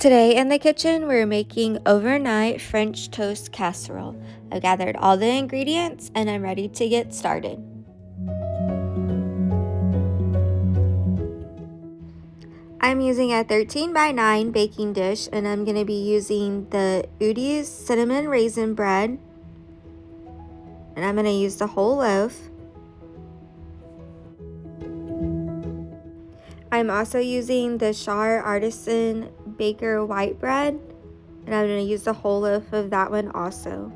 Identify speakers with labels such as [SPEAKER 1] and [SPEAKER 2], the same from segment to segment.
[SPEAKER 1] Today in the kitchen, we're making overnight French toast casserole. I've gathered all the ingredients and I'm ready to get started. I'm using a 13 by 9 baking dish and I'm going to be using the Udis cinnamon raisin bread. And I'm going to use the whole loaf. I'm also using the Schar Artisan baker white bread, and I'm going to use the whole loaf of that one also.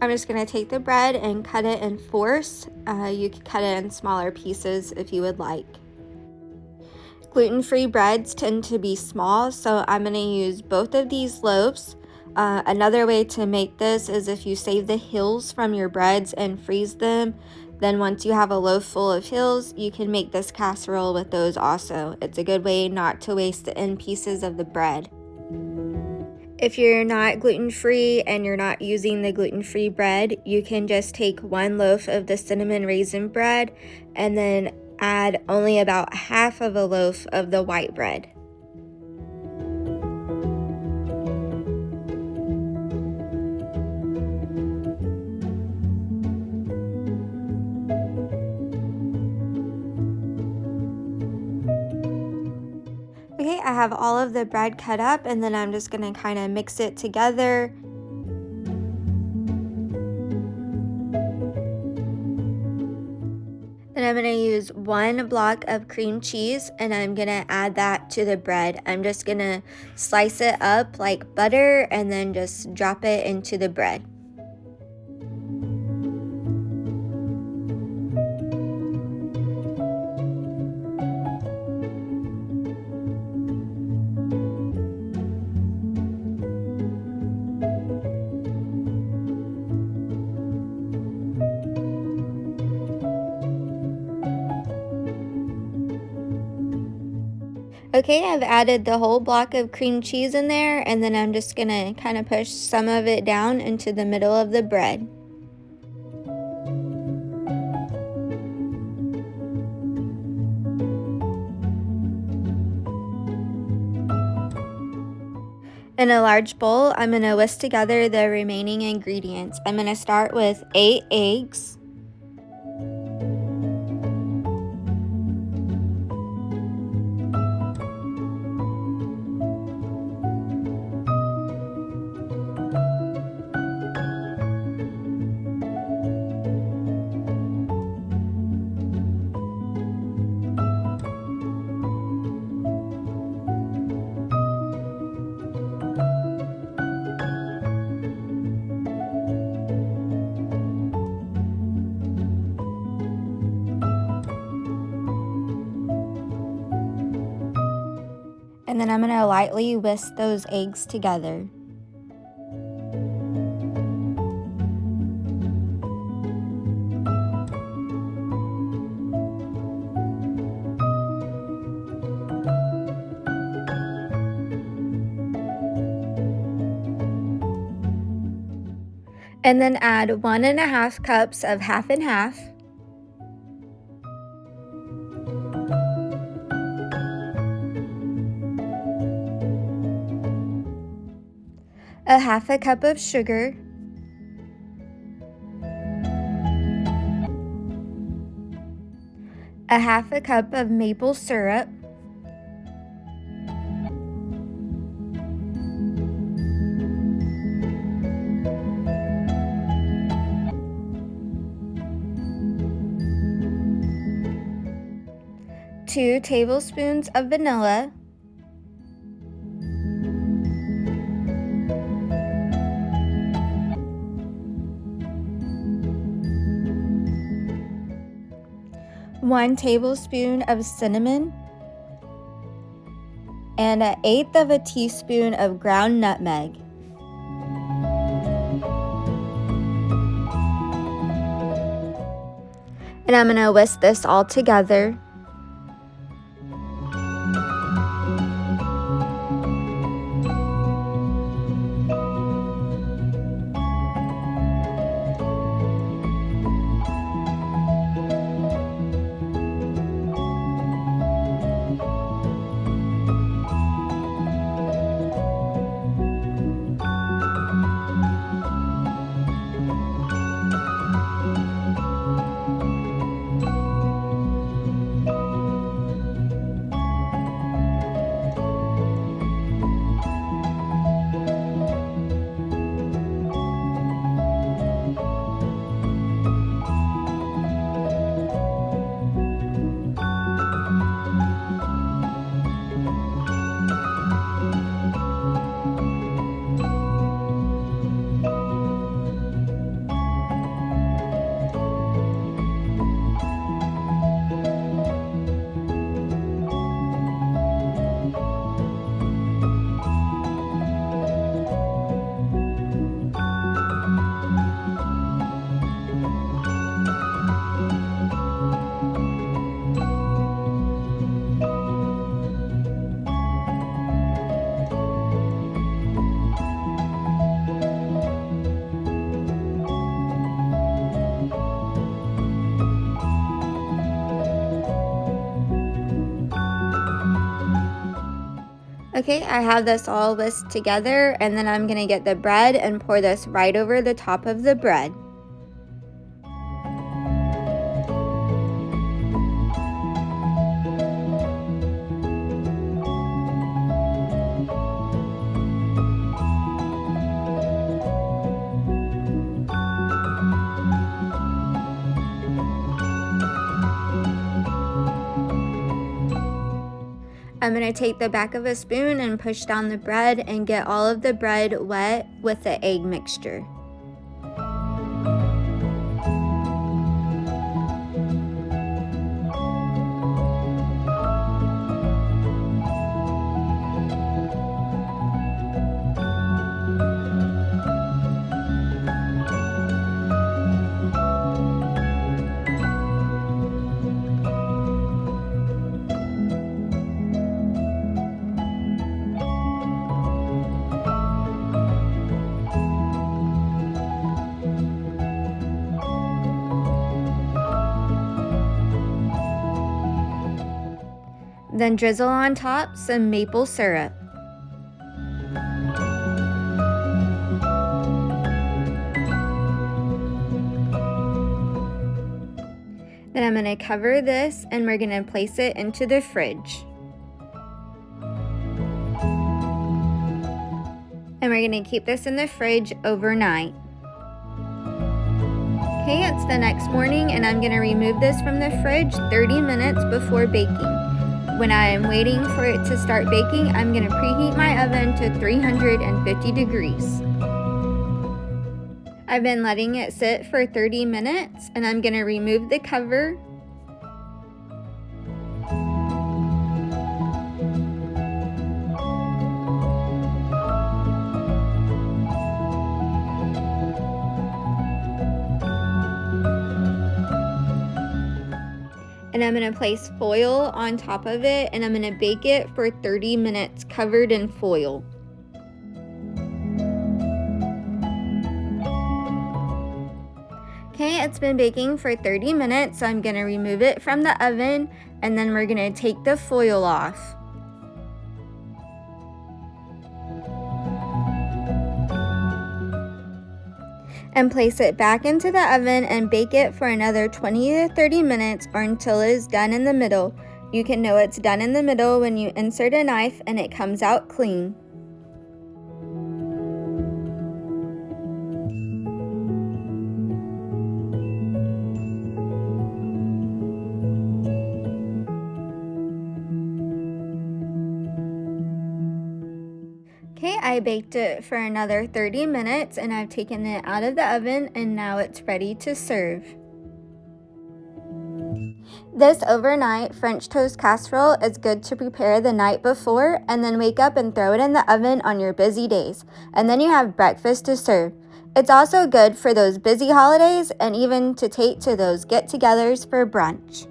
[SPEAKER 1] I'm just going to take the bread and cut it in fours. You can cut it in smaller pieces if you would like. Gluten-free breads tend to be small, so I'm going to use both of these loaves. Another way to make this is if you save the hills from your breads and freeze them, then once you have a loaf full of hills, you can make this casserole with those also. It's a good way not to waste the end pieces of the bread. If you're not gluten-free and you're not using the gluten-free bread, you can just take one loaf of the cinnamon raisin bread and then add only about half of a loaf of the white bread. Okay, I have all of the bread cut up and then I'm just going to kind of mix it together. And I'm going to use one block of cream cheese and I'm going to add that to the bread. I'm just going to slice it up like butter and then just drop it into the bread. Okay, I've added the whole block of cream cheese in there, and then I'm just going to kind of push some of it down into the middle of the bread. In a large bowl, I'm going to whisk together the remaining ingredients. I'm going to start with 8 eggs. And then I'm going to lightly whisk those eggs together. And then add 1.5 cups of half and half. A half a cup of sugar, a half a cup of maple syrup, two tablespoons of vanilla, one tablespoon of cinnamon, and 1/8 of a teaspoon of ground nutmeg. And I'm going to whisk this all together. Okay, I have this all whisked together, and then I'm gonna get the bread and pour this right over the top of the bread. I'm going to take the back of a spoon and push down the bread and get all of the bread wet with the egg mixture. Then drizzle on top some maple syrup. Then I'm going to cover this and we're going to place it into the fridge. And we're going to keep this in the fridge overnight. Okay, it's the next morning and I'm going to remove this from the fridge 30 minutes before baking. When I am waiting for it to start baking, I'm going to preheat my oven to 350 degrees. I've been letting it sit for 30 minutes and I'm going to remove the cover. And I'm going to place foil on top of it and I'm going to bake it for 30 minutes covered in foil. Okay, it's been baking for 30 minutes, so I'm going to remove it from the oven and then we're going to take the foil off. And place it back into the oven and bake it for another 20 to 30 minutes or until it is done in the middle. You can know it's done in the middle when you insert a knife and it comes out clean. Okay, I baked it for another 30 minutes and I've taken it out of the oven and now it's ready to serve. This overnight French toast casserole is good to prepare the night before and then wake up and throw it in the oven on your busy days. And then you have breakfast to serve. It's also good for those busy holidays and even to take to those get-togethers for brunch.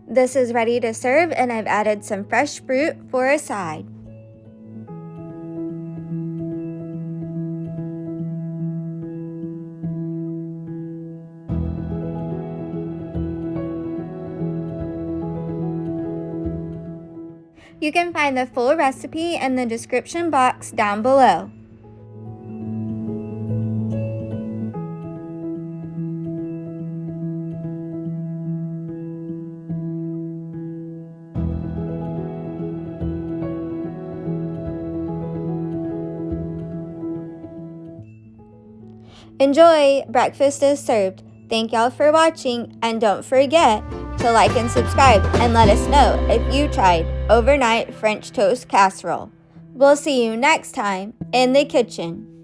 [SPEAKER 1] This is ready to serve and I've added some fresh fruit for a side. You can find the full recipe in the description box down below. Enjoy! Breakfast is served. Thank y'all for watching and don't forget to like and subscribe and let us know if you tried overnight French toast casserole. We'll see you next time in the kitchen.